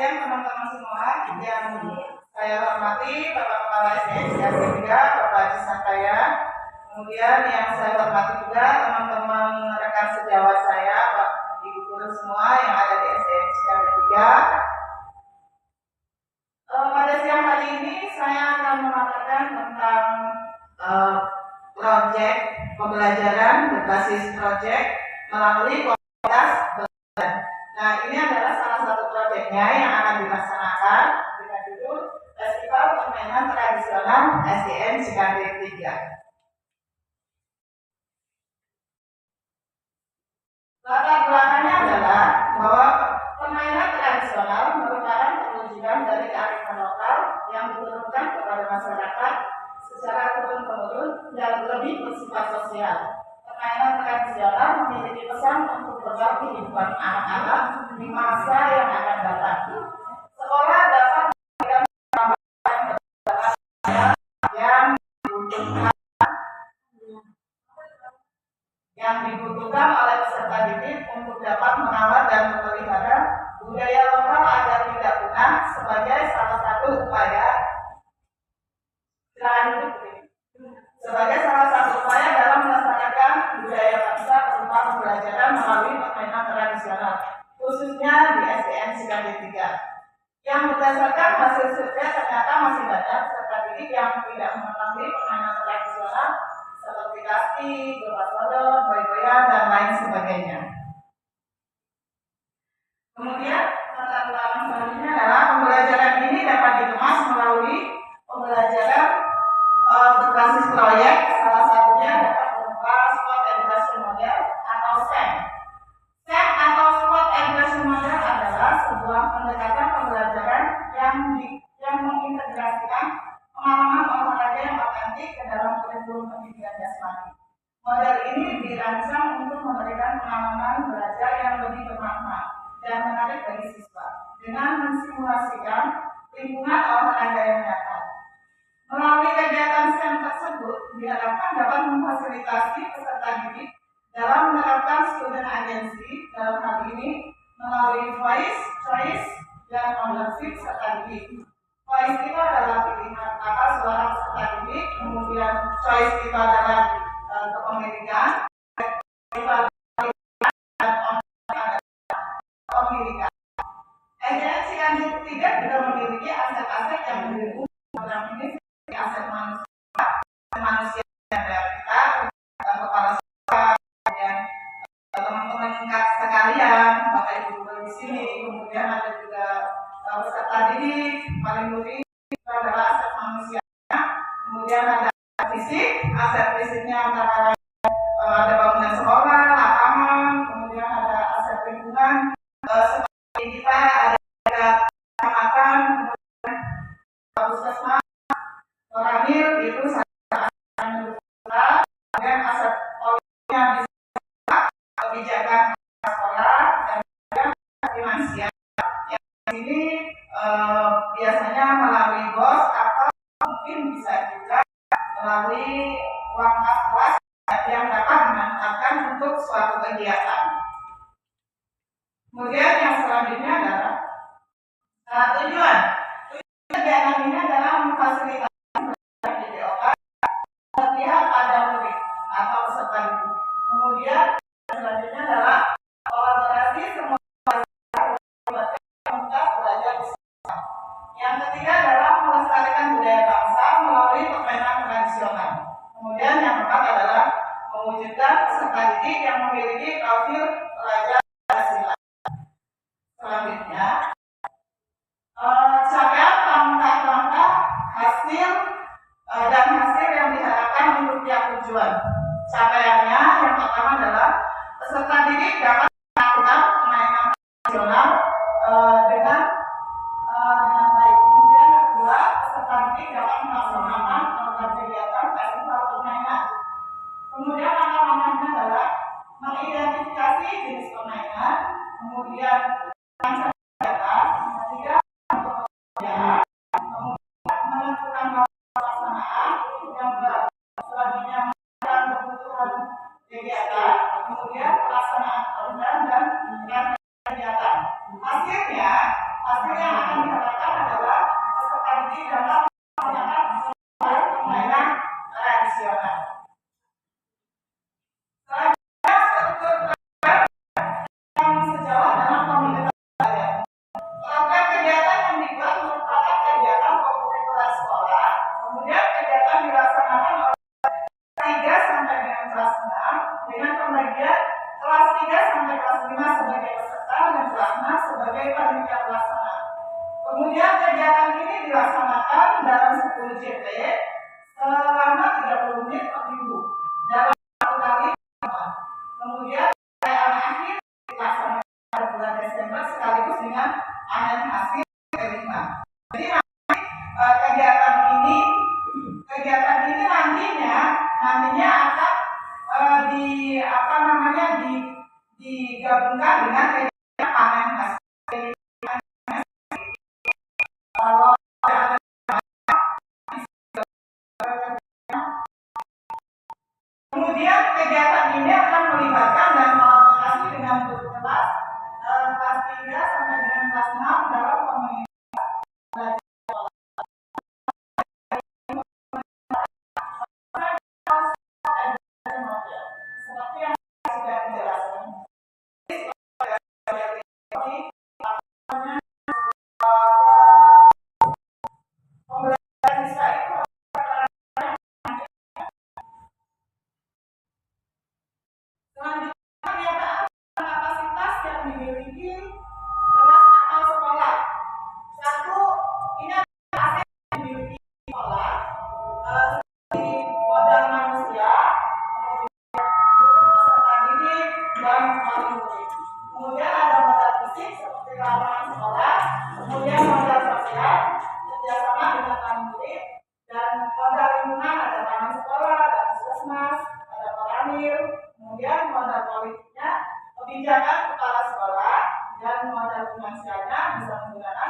siang teman-teman semua yang saya hormati Bapak Kepala SDN 3, Bapak Haji Santaya. Kemudian yang saya hormati juga teman-teman rekan sejawat saya, Pak Ibu guru semua yang ada di SDN 3. Pada siang hari ini saya akan memaparkan tentang proyek pembelajaran berbasis proyek melalui komunitas belajar. Nah, ini adalah salah satu proyeknya yang akan dilaksanakan dengan judul Festival Permainan Tradisional SDN Cikantik 3. Latar belakangnya adalah bahwa permainan tradisional merupakan perwujudan dari kearifan lokal yang diturunkan kepada masyarakat secara turun-temurun dan lebih bersifat sosial. Permainan tradisional memiliki pesan untuk bekal kehidupan anak-anak di masa yang akan datang. Sekolah dapat memberikan yang dibutuhkan oleh peserta didik untuk dapat merawat dan memelihara budaya lokal agar tidak punah sebagai salah satu upaya dalam melestarikan budaya bangsa berupa pembelajaran melalui permainan tradisional, khususnya di SDN Cikantik 3. Yang berdasarkan hasil survei ternyata masih banyak peserta didik yang tidak mengetahui permainan tradisional seperti kasti, goba sodor, goyang, dan lain sebagainya. Kemudian latar belakang selanjutnya adalah pembelajaran ini dapat dikemas melalui pembelajaran berbasis proyek, salah satunya dapat berupa Sport Education Model atau SEM. SEM atau Sport Education Model adalah sebuah pendekatan pembelajaran yang mengintegrasikan pengalaman olahraga yang otentik ke dalam kurikulum pendidikan jasmani. Model ini dirancang untuk memberikan pengalaman belajar yang lebih bermakna dan menarik bagi siswa dengan mensimulasikan lingkungan olahraga yang nyata. Melalui kegiatan STEM tersebut diharapkan dapat memfasilitasi peserta didik dalam menerapkan student agency, dalam hal ini melalui voice, choice, dan ownership peserta didik. Voice itu adalah pilihan kata suara peserta didik, kemudian choice itu adalah kepemilikan, pemilikan. SDN Cikantik 3 juga memiliki aset-aset yang mendukung program ini seperti aset manusia yang ada kita, kepala sekolah, kemudian teman-teman sekalian, Bapak Ibu guru di sini, kemudian ada juga peserta didik, paling penting itu adalah aset manusia. Kemudian ada aset fisiknya antara lain ada bangunan sekolah, lapangan, kemudian ada aset lingkungan seperti kita ada kecamatan, kemudian puskesmas, Koramil itu kemudian aset politiknya di sekolah, kebijakan sekolah, dan juga finansial. Yang ini biasanya melalui BOS atau mungkin bisa juga melalui uang kas kelas yang dapat dimanfaatkan untuk suatu kegiatan. Kemudian yang selanjutnya adalah tujuan kegiatan ini adalah memfasilitasi PJOK setiap ada murid atau peserta didik. Kemudian selanjutnya adalah kolaborasi semua komunitas belajar bersama. Yang ketiga adalah melestarikan budaya bangsa melalui permainan tradisional. Kemudian yang keempat adalah mewujudkan peserta didik yang memiliki profil pelajar Pancasila. Selanjutnya, capaian langkah-langkah hasil yang diharapkan untuk tiap tujuan. Capaiannya yang pertama adalah peserta didik dapat melakukan permainan tradisional dengan baik. Kemudian yang kedua, peserta didik dapat melaksanakan program kegiatan festival permainan. Kemudian langkah-langkahnya adalah mengidentifikasi jenis permainan, kemudian data, ketiga menentukan pelaksanaan, yang selanjutnya menentukan kebutuhan kegiatan, kemudian pelaksanaan program dan kegiatan. Hasilnya Basarnas sebagai panitia pelaksana. Kemudian kegiatan ini dilaksanakan dalam 10 JP selama 30 menit per minggu dalam 1 kali. Kemudian perayaan akhir dilaksanakan pada bulan Desember sekaligus dengan panen hasil kelima. Jadi kegiatan ini nantinya akan digabungkan dengan kegiatan panen hasil. Kemudian kegiatan ini akan melibatkan dan kolaborasi dengan guru kelas 3 sampai dengan kelas 6 dalam komunitas seperti yang sudah dijelaskan. Kemudian ada modal fisik seperti lapangan sekolah, kemudian modal sosial kerjasama dengan murid, dan modal lingkungan ada taman sekolah, ada puskesmas, ada koramil, kemudian modal politiknya kebijakan kepala sekolah, dan modal finansialnya bisa menggunakan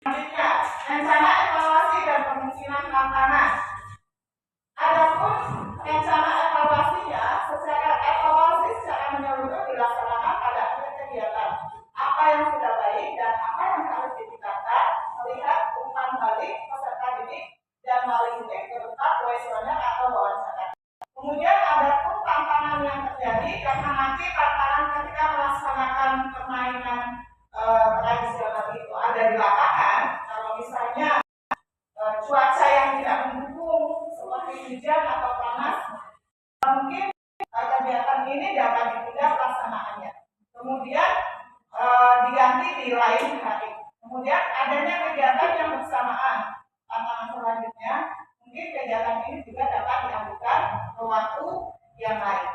selanjutnya rencana evaluasi dan kemungkinan tantangan. Adapun rencana evaluasinya evaluasi secara menyeluruh dilaksanakan pada akhir kegiatan. Apa yang sudah baik dan apa yang harus ditingkatkan, melihat umpan balik peserta didik dan malingtek berupa kuesioner atau wawancara. Kemudian adapun tantangan yang terjadi karena nanti tantangan ketika melaksanakan permainan tradisional itu ada di lapangan. Kalau misalnya cuaca yang tidak mendukung seperti hujan atau panas, mungkin kegiatan ini dapat ditunda pelaksanaannya. Kemudian diganti di lain hari. Kemudian adanya kegiatan yang bersamaan. Tantangan selanjutnya, mungkin kegiatan ini juga dapat dilakukan ke waktu yang lain.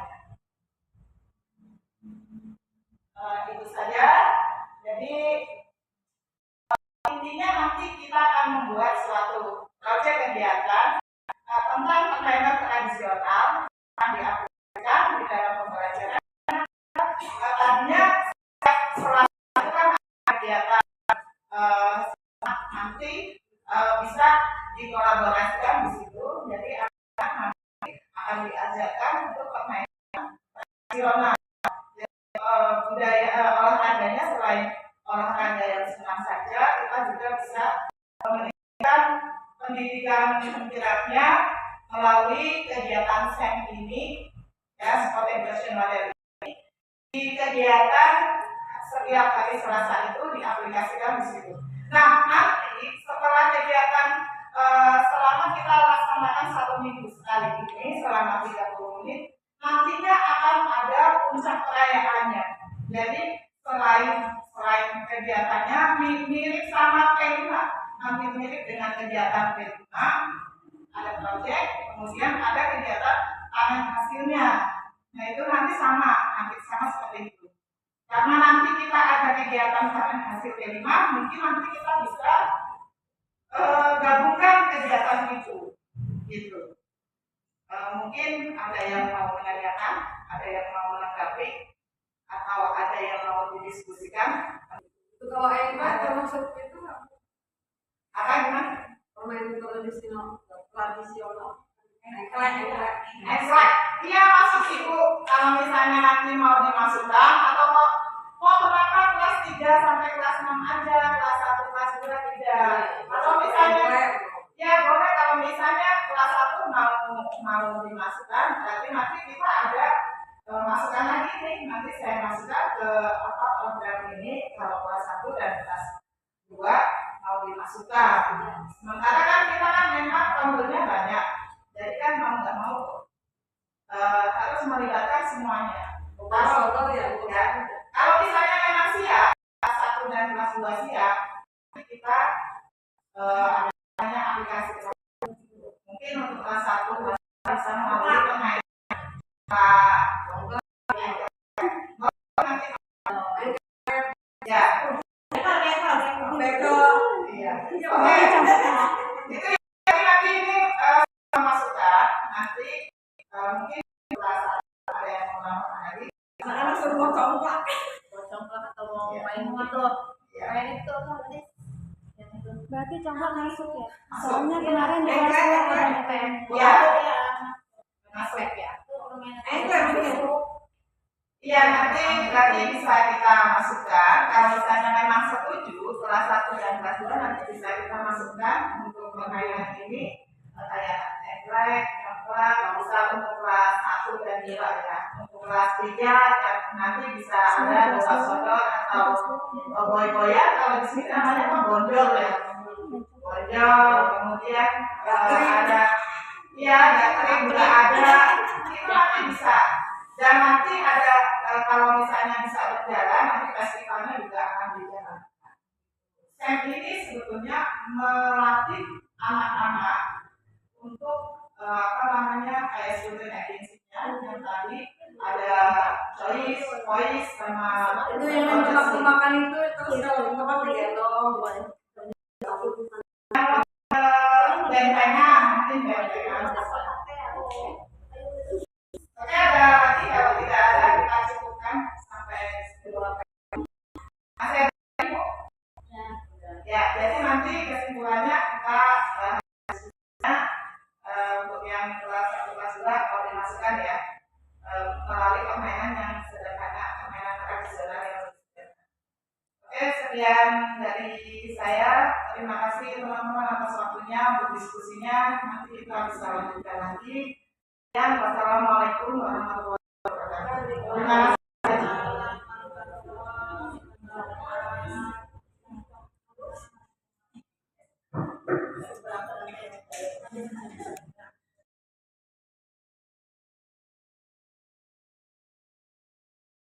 Itu saja. Jadi intinya nanti kita akan membuat suatu proyek kegiatan tentang permainan tradisional yang diaplikasikan di dalam pembelajaran. Tadinya setelah itu kan kegiatan nanti bisa dikolaborasikan di situ. Jadi anak nanti akan diajarkan untuk permainan tradisional. Budaya olahraganya selain olahraga yang senang saja, kita juga bisa memberikan pendidikan penggeraknya melalui kegiatan SEM ini, ya, sport education model ini. Di kegiatan setiap hari Selasa itu diaplikasikan di situ. Nah, nanti setelah kegiatan selama kita laksanakan 1 minggu sekali ini selama 30 menit, nantinya akan ada puncak perayaannya. Jadi selain kegiatannya mirip sama P5, hampir mirip dengan kegiatan P5, ada proyek, kemudian ada kegiatan panen hasilnya. Nah itu nanti hampir sama seperti itu. Karena nanti kita ada kegiatan panen hasil P5, mungkin nanti kita bisa gabungkan kegiatan itu, gitu. Mungkin ada yang mau menanyakan, ada yang mau menanggapi, atau ada yang mau didiskusikan. Kalau EMA termasuk itu apa gimana? Permainan tradisional. Exact. Iya masuk Ibu. Kalau misalnya nanti mau dimasukkan atau mau kenapa kelas 3 sampai kelas 6 aja, kelas 1, kelas 2 tidak. Atau misalnya ya boleh kalau misalnya kelas 1 mau dimasukkan, berarti nanti kita ada masukkan lagi nih, nanti saya masukkan ke program ini kalau kelas 1 dan kelas 2 mau dimasukkan. Sementara kan kita memang tontonnya banyak, jadi kan mau nggak mau harus melibatkan semuanya. Sodor ya. Ya. Kalau misalnya memang siap, kelas 1 dan kelas 2 siap, kita adanya aplikasi. Mungkin untuk kelas 1 bisa melalui permainan nanti ya. Iya. Itu yang nanti ini masukan nanti mungkin kelas ada yang mau nambah lagi. Anak-anak semua congklak. Atau mau main itu Berarti congklak masuk ya? Masuk. Soalnya kemarin di kelas 2 ada PM. Ya. Masuk. Iya, nanti bisa kita masukkan. Kalau misalnya memang setuju kelas 1 dan kelas 2 nanti bisa kita masukkan untuk permainan ini kayak eklek, congklak. Kalau bisa untuk kelas 1 dan 2 ya. Untuk kelas 3 nanti bisa ada bola sodor atau boy-boyan. Kalau di sini namanya bonjol ya. Bonjol, kemudian ada gathering juga ada. Itu nanti bisa. Dan nanti ada kalau misalnya bisa berjalan, nanti festivalnya juga akan berjalan. SEM ini sebetulnya melatih anak-anak untuk kayak student agency-nya yang tadi ada choice, voice sama Itu yang makan itu terus kalau tempat digendong. bentengan, mungkin bentengan. Oke, ada lagi kalau tidak ada kita cukupkan sampai beberapa. Masih ada Ibu? Ya, jadi nanti kesimpulannya kita untuk yang kelas 1 kelas 2 kalau dimasukkan ya melalui permainan yang sederhana, permainan tradisional yang sederhana. Oke, sekian dari saya. Terima kasih teman-teman atas waktunya untuk diskusinya. Nanti kita bisa lanjutkan lagi. Dan wassalamualaikum warahmatullahi wabarakatuh. Terima kasih.